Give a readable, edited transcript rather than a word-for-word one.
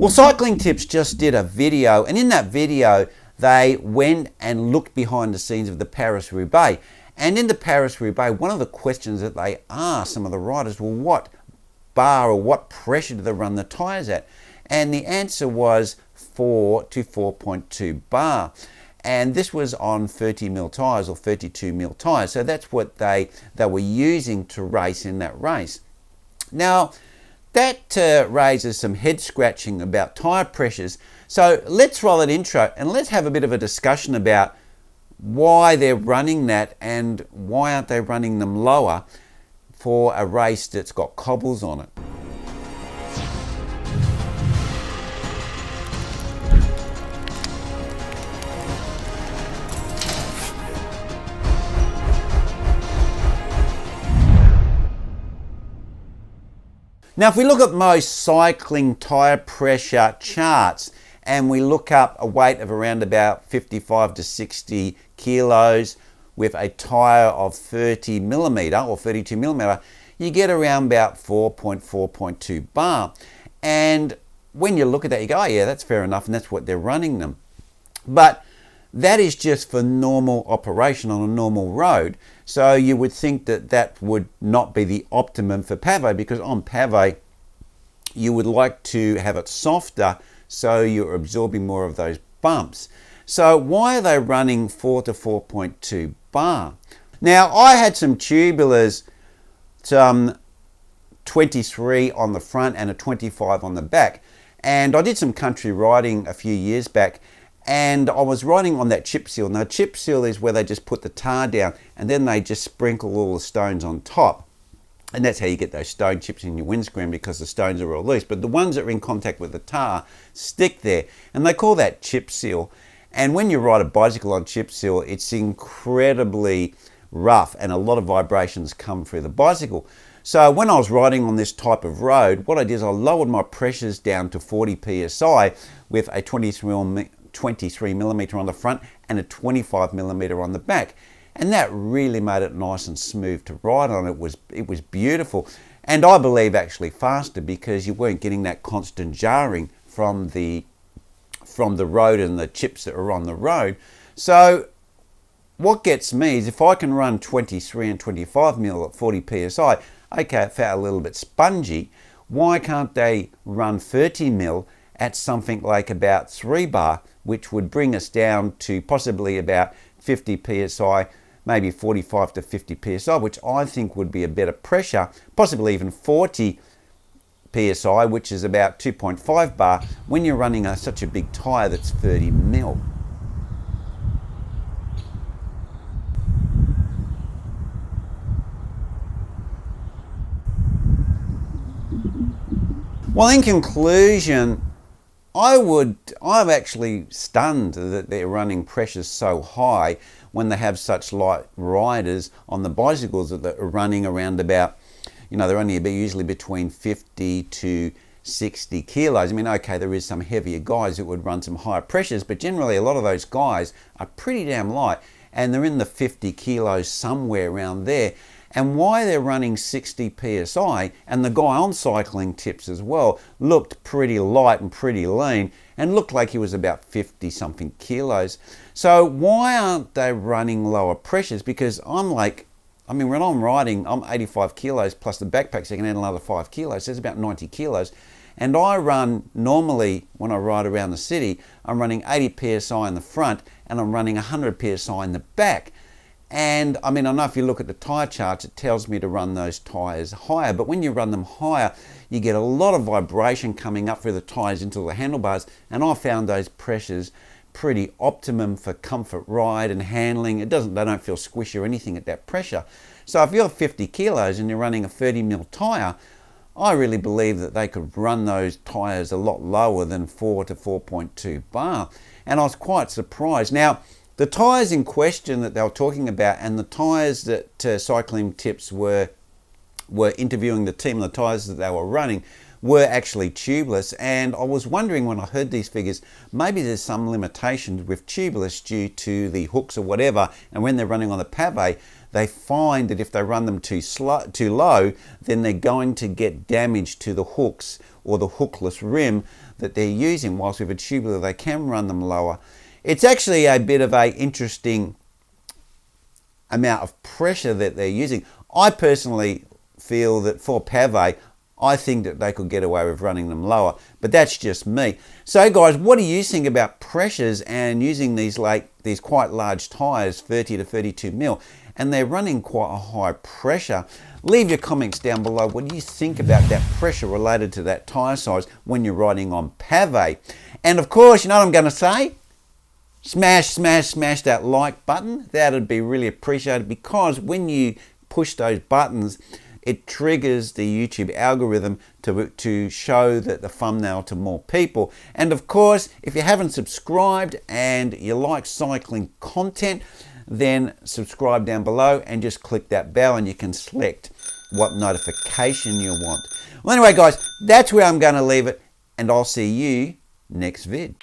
Well, Cycling Tips just did a video, and in that video they went and looked behind the scenes of the Paris Roubaix. And in the Paris Roubaix, one of the questions that they asked some of the riders, well, what bar or what pressure do they run the tyres at? And the answer was 4 to 4.2 bar. And this was on 30mm tyres or 32mm tyres. So that's what they were using to race in that race. Now, that raises some head scratching about tyre pressures. So let's roll that intro and let's have a bit of a discussion about why they're running that and why aren't they running them lower for a race that's got cobbles on it. Now, if we look at most cycling tyre pressure charts and we look up a weight of around about 55 to 60 kilos with a tyre of 30mm or 32mm, you get around about 4.2 bar. And when you look at that, you go, oh yeah, that's fair enough, and that's what they're running them. But that is just for normal operation on a normal road. So you would think that that would not be the optimum for pavé, because on pavé you would like to have it softer so you're absorbing more of those bumps. So why are they running 4 to 4.2 bar? Now, I had some Tubeless, some 23 on the front and a 25 on the back, and I did some country riding a few years back, and I was riding on that chip seal. Now, chip seal is where they just put the tar down and then they just sprinkle all the stones on top. And that's how you get those stone chips in your windscreen, because the stones are all loose. But the ones that are in contact with the tar stick there, and they call that chip seal. And when you ride a bicycle on chip seal, it's incredibly rough and a lot of vibrations come through the bicycle. So when I was riding on this type of road, what I did is I lowered my pressures down to 40 psi with a 23mm on the front and a 25mm on the back, and that really made it nice and smooth to ride on. It was beautiful, and I believe actually faster, because you weren't getting that constant jarring from the road and the chips that are on the road. So what gets me is if I can run 23 and 25mm at 40 psi, okay, it felt a little bit spongy. Why can't they run 30mm at something like about 3 bar, which would bring us down to possibly about 50 psi, maybe 45 to 50 psi, which I think would be a better pressure, possibly even 40 psi, which is about 2.5 bar when you're running such a big tyre that's 30mm. Well, in conclusion, I'm actually stunned that they're running pressures so high when they have such light riders on the bicycles that are running around about, they're only usually between 50 to 60 kilos. I mean, okay, there is some heavier guys that would run some higher pressures, but generally a lot of those guys are pretty damn light and they're in the 50 kilos somewhere around there. And why they're running 60 psi, and the guy on Cycling Tips as well looked pretty light and pretty lean and looked like he was about 50 something kilos. So why aren't they running lower pressures? Because when I'm riding, I'm 85 kilos plus the backpack, so I can add another 5 kilos, so it's about 90 kilos. And I run, normally when I ride around the city, I'm running 80 psi in the front and I'm running 100 psi in the back. And I know if you look at the tyre charts, it tells me to run those tyres higher, but when you run them higher, you get a lot of vibration coming up through the tyres into the handlebars, and I found those pressures pretty optimum for comfort ride and handling. They don't feel squishy or anything at that pressure. So if you're 50 kilos and you're running a 30mm tyre, I really believe that they could run those tyres a lot lower than 4 to 4.2 bar. And I was quite surprised. Now, the tyres in question that they were talking about, and the tyres that Cycling Tips were interviewing the team, the tyres that they were running, were actually tubeless. And I was wondering when I heard these figures, maybe there's some limitations with tubeless due to the hooks or whatever, and when they're running on the pavé, they find that if they run them too low, then they're going to get damage to the hooks or the hookless rim that they're using, whilst with a tubular they can run them lower. It's actually a bit of a interesting amount of pressure that they're using. I personally feel that for pave, I think that they could get away with running them lower, but that's just me. So guys, what do you think about pressures and using these quite large tyres, 30 to 32 mil, and they're running quite a high pressure? Leave your comments down below. What do you think about that pressure related to that tyre size when you're riding on pave? And of course, you know what I'm going to say? Smash, smash, smash that like button. That'd be really appreciated, because when you push those buttons, it triggers the YouTube algorithm to show that the thumbnail to more people. And of course, if you haven't subscribed and you like cycling content, then subscribe down below and just click that bell and you can select what notification you want. Well, anyway guys, that's where I'm going to leave it, and I'll see you next vid.